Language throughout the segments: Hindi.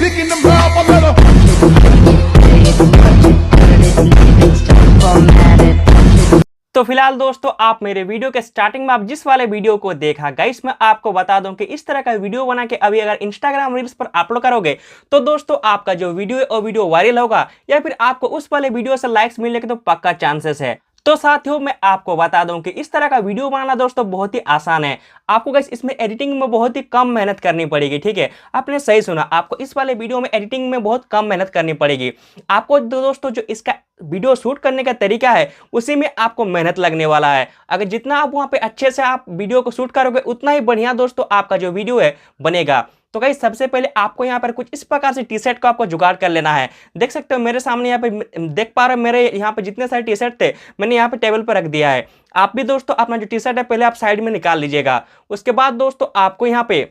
digging them up, I better. तो फिलहाल दोस्तों आप मेरे वीडियो के स्टार्टिंग में आप जिस वाले वीडियो को देखा गाइस, मैं आपको बता दूं कि इस तरह का वीडियो बना के अभी अगर इंस्टाग्राम रील्स पर अपलोड करोगे तो दोस्तों आपका जो वीडियो है वो वीडियो वायरल होगा या फिर आपको उस वाले वीडियो से लाइक्स मिलने के तो पक्का चांसेस है। तो साथियों मैं आपको बता दूं कि इस तरह का वीडियो बनाना दोस्तों बहुत ही आसान है। आपको गाइस इसमें एडिटिंग में बहुत ही कम मेहनत करनी पड़ेगी, ठीक है, आपने सही सुना, आपको इस वाले वीडियो में एडिटिंग में बहुत कम मेहनत करनी पड़ेगी। आपको दोस्तों जो इसका वीडियो शूट करने का तरीका है उसी में आपको मेहनत लगने वाला है। अगर जितना आप वहां पे अच्छे से आप वीडियो को शूट करोगे उतना ही बढ़िया दोस्तों आपका जो वीडियो है बनेगा। तो गाइस सबसे पहले आपको यहाँ पर कुछ इस प्रकार से टी शर्ट को आपको जुगाड़ कर लेना है। देख सकते हो मेरे सामने यहाँ पे देख पा रहे हो, मेरे यहाँ पे जितने सारे टी शर्ट थे मैंने यहाँ पे टेबल पर रख दिया है। आप भी दोस्तों अपना जो टी शर्ट है पहले आप साइड में निकाल लीजिएगा। उसके बाद दोस्तों आपको यहाँ पे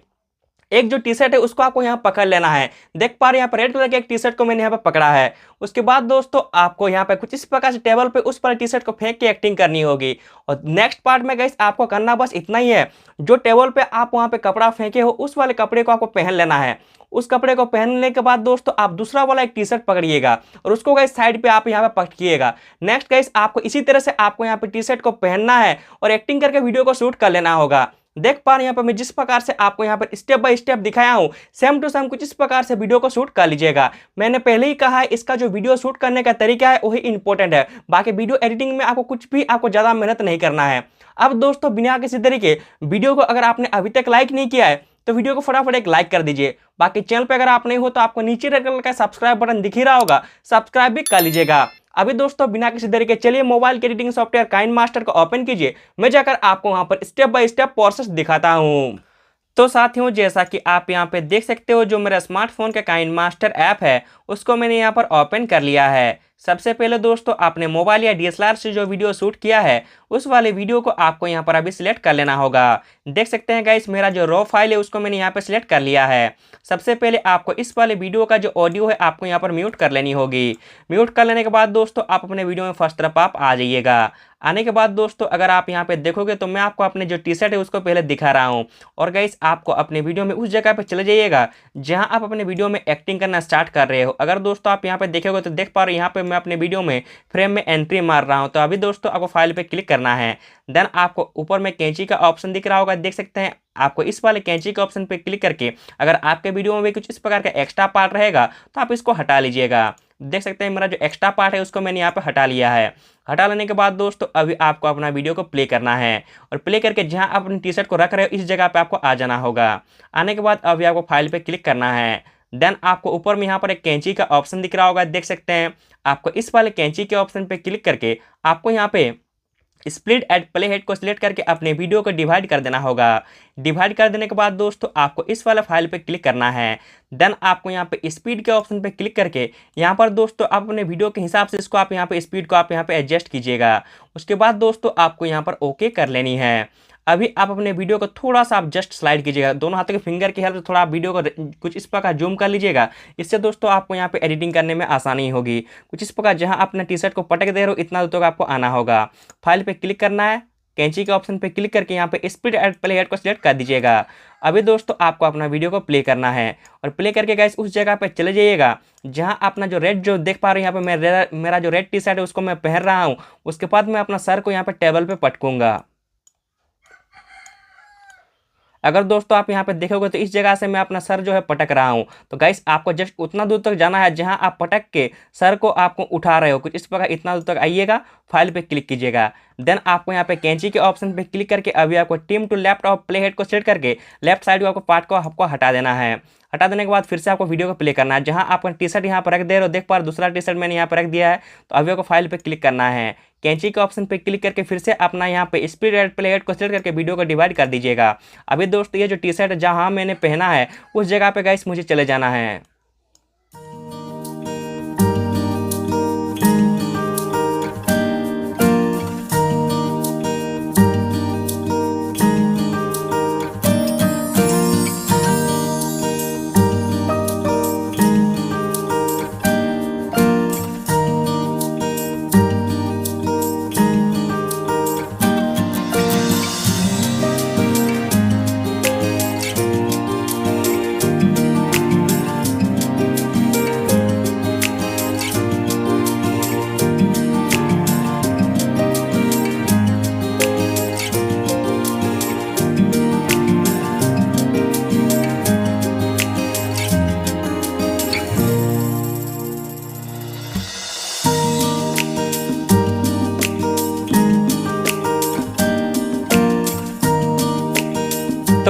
एक जो टी शर्ट है उसको आपको यहाँ पकड़ लेना है। देख पा रहे हैं यहाँ पर रेड कलर के एक टी शर्ट को मैंने यहाँ पे पकड़ा है। उसके बाद दोस्तों आपको यहाँ पे कुछ इस प्रकार से टेबल पे उस पर टी शर्ट को फेंक के एक्टिंग करनी होगी। और नेक्स्ट पार्ट में गाइस आपको करना बस इतना ही है, जो टेबल पे आप वहाँ पे कपड़ा फेंके हो उस वाले कपड़े को आपको पहन लेना है। उस कपड़े को पहनने के बाद दोस्तों आप दूसरा वाला एक टी शर्ट पकड़िएगा और उसको गाइस साइड पे आप यहाँ पे पकड़िएगा। नेक्स्ट गाइस आपको इसी तरह से आपको यहाँ पे टी शर्ट को पहनना है और एक्टिंग करके वीडियो को शूट कर लेना होगा। देख पा रहे हैं यहाँ पर मैं जिस प्रकार से आपको यहाँ पर स्टेप बाय स्टेप दिखाया हूँ सेम टू सेम कुछ इस प्रकार से वीडियो को शूट कर लीजिएगा। मैंने पहले ही कहा है इसका जो वीडियो शूट करने का तरीका है वही इंपॉर्टेंट है, बाकी वीडियो एडिटिंग में आपको कुछ भी आपको ज़्यादा मेहनत नहीं करना है। अब दोस्तों बिना किसी तरीके वीडियो को अगर आपने अभी तक लाइक नहीं किया है तो वीडियो को फटाफट एक लाइक कर दीजिए। बाकी चैनल पे अगर आप नहीं हो तो आपको नीचे रेड कलर का सब्सक्राइब बटन दिख ही रहा होगा, सब्सक्राइब भी कर लीजिएगा। अभी दोस्तों बिना किसी देरी के चलिए मोबाइल के एडिटिंग सॉफ्टवेयर काइनमास्टर को ओपन कीजिए, मैं जाकर आपको वहां पर स्टेप बाय स्टेप प्रोसेस दिखाता हूं। तो साथियों जैसा कि आप यहां पे देख सकते हो जो मेरा स्मार्टफोन का काइनमास्टर ऐप है उसको मैंने यहां पर ओपन कर लिया है। सबसे पहले दोस्तों आपने मोबाइल या डीएसएलआर से जो वीडियो शूट किया है उस वाले वीडियो को आपको यहाँ पर अभी सिलेक्ट कर लेना होगा। देख सकते हैं गाइस मेरा जो रॉ फाइल है उसको मैंने यहाँ पे सिलेक्ट कर लिया है। सबसे पहले आपको इस वाले वीडियो का जो ऑडियो है आपको यहाँ पर म्यूट कर लेनी होगी। म्यूट कर लेने के बाद दोस्तों आप अपने वीडियो में फर्स्ट तरफ आप आ जाइएगा। आने के बाद दोस्तों अगर आप यहाँ पे देखोगे तो मैं आपको अपने जो टी शर्ट है उसको पहले दिखा रहा हूँ और गाइस आपको अपने वीडियो में उस जगह पे चले जाइएगा जहाँ आप अपने वीडियो में एक्टिंग करना स्टार्ट कर रहे हो। अगर दोस्तों आप यहाँ पे देखोगे तो देख पा रहे हो यहाँ पे मैं अपने वीडियो में फ्रेम में एंट्री मार रहा हूँ। तो अभी दोस्तों आपको फाइल पे क्लिक करना है। देन आपको ऊपर में कैंची का ऑप्शन दिख रहा होगा, देख सकते हैं। आपको इस वाले कैंची के ऑप्शन पे क्लिक करके अगर आपके वीडियो में भी कुछ इस प्रकार का एक्स्ट्रा पार्ट रहेगा तो आप इसको हटा लीजिएगा। देख सकते हैं मेरा जो एक्स्ट्रा पार्ट है उसको मैंने यहाँ पे हटा लिया है। हटा लेने के बाद दोस्तों अभी आपको अपना वीडियो को प्ले करना है और प्ले करके जहाँ आप अपनी टी शर्ट को रख रहे हो इस जगह पे आपको आ जाना होगा। आने के बाद अभी आपको फाइल पे क्लिक करना है। देन आपको ऊपर में यहाँ पर एक कैंची का ऑप्शन दिख रहा होगा, देख सकते हैं। आपको इस वाले कैंची के ऑप्शन पे क्लिक करके आपको यहाँ पे स्प्लिट एट प्ले हेड को सिलेक्ट करके अपने वीडियो को डिवाइड कर देना होगा। डिवाइड कर देने के बाद दोस्तों आपको इस वाले फाइल पे क्लिक करना है। देन आपको यहाँ पे स्पीड के ऑप्शन पे क्लिक करके यहाँ पर दोस्तों आप अपने वीडियो के हिसाब से इसको आप यहाँ पे स्पीड को आप यहाँ पे एडजस्ट कीजिएगा। उसके बाद दोस्तों आपको यहाँ पर ओके कर लेनी है। अभी आप अपने वीडियो को थोड़ा सा आप जस्ट स्लाइड कीजिएगा, दोनों हाथों के फिंगर की हेल्प से थोड़ा आप वीडियो को कुछ इस प्रकार जूम कर लीजिएगा। इससे दोस्तों आपको यहाँ पे एडिटिंग करने में आसानी होगी। कुछ इस प्रकार जहाँ अपने टी शर्ट को पटक दे रहे हो इतना दूर तक आपको आना होगा। फाइल पे क्लिक करना है, कैंची के ऑप्शन पे क्लिक करके यहाँ पे स्प्लिट एट प्ले हेड को सिलेक्ट कर दीजिएगा। अभी दोस्तों आपको अपना वीडियो को प्ले करना है और प्ले करके गाइस उस जगह पे चले जाइएगा जहाँ अपना जो रेड जो देख पा रहे हैं यहाँ पे मेरा जो रेड टी शर्ट है उसको मैं पहन रहा हूँ। उसके बाद मैं अपना सर को यहाँ पे टेबल पे पटकूंगा। अगर दोस्तों आप यहाँ पे देखोगे तो इस जगह से मैं अपना सर जो है पटक रहा हूँ। तो गाइस आपको जस्ट उतना दूर तक जाना है जहाँ आप पटक के सर को आपको उठा रहे हो, कुछ इस प्रकार इतना दूर तक आइएगा। फाइल पे क्लिक कीजिएगा। देन आपको यहाँ पे कैंची के ऑप्शन पे क्लिक करके अभी आपको टीम टू लेफ्ट और प्ले हेड को सेट करके लेफ्ट साइड को आपको पार्ट को आपको हटा देना है। हटा देने के बाद फिर से आपको वीडियो को प्ले करना है। जहाँ आपका टी शर्ट यहाँ पर रख दे रहे हो, देख पा रहे दूसरा टी शर्ट मैंने यहाँ पर रख दिया है। तो अभी आपको फाइल पे क्लिक करना है। कैंची के ऑप्शन पे क्लिक करके फिर से अपना यहाँ पे स्पीड एट प्ले हेड को सेलेक्ट करके वीडियो को डिवाइड कर दीजिएगा। अभी दोस्तों ये जो टी शर्ट जहाँ मैंने पहना है उस जगह पे गाइस मुझे चले जाना है।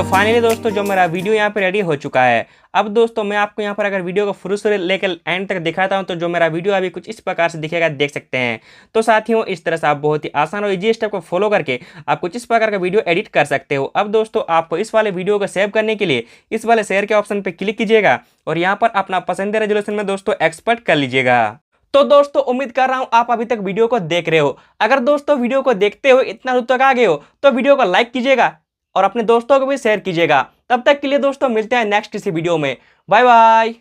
फाइनली दोस्तों जो मेरा वीडियो यहाँ पे रेडी हो चुका है। अब दोस्तों मैं आपको यहाँ पर अगर वीडियो को शुरू से लेकर एंड तक दिखाता हूँ तो जो मेरा वीडियो अभी कुछ इस प्रकार से दिखेगा, देख सकते हैं। तो साथियों इस तरह से आप बहुत ही आसान और इजी स्टेप को फॉलो करके आप कुछ इस प्रकार का वीडियो एडिट कर सकते हो। अब दोस्तों आपको इस वाले वीडियो को सेव करने के लिए इस वाले शेयर के ऑप्शन पर क्लिक कीजिएगा और यहाँ पर अपना पसंदीदा रेजोल्यूशन में दोस्तों एक्सपर्ट कर लीजिएगा। तो दोस्तों उम्मीद कर रहा हूं आप अभी तक वीडियो को देख रहे हो। अगर दोस्तों वीडियो को देखते हो इतना दूर तक आ गए हो तो वीडियो को लाइक कीजिएगा और अपने दोस्तों को भी शेयर कीजिएगा। तब तक के लिए दोस्तों मिलते हैं नेक्स्ट इसी वीडियो में। Bye bye.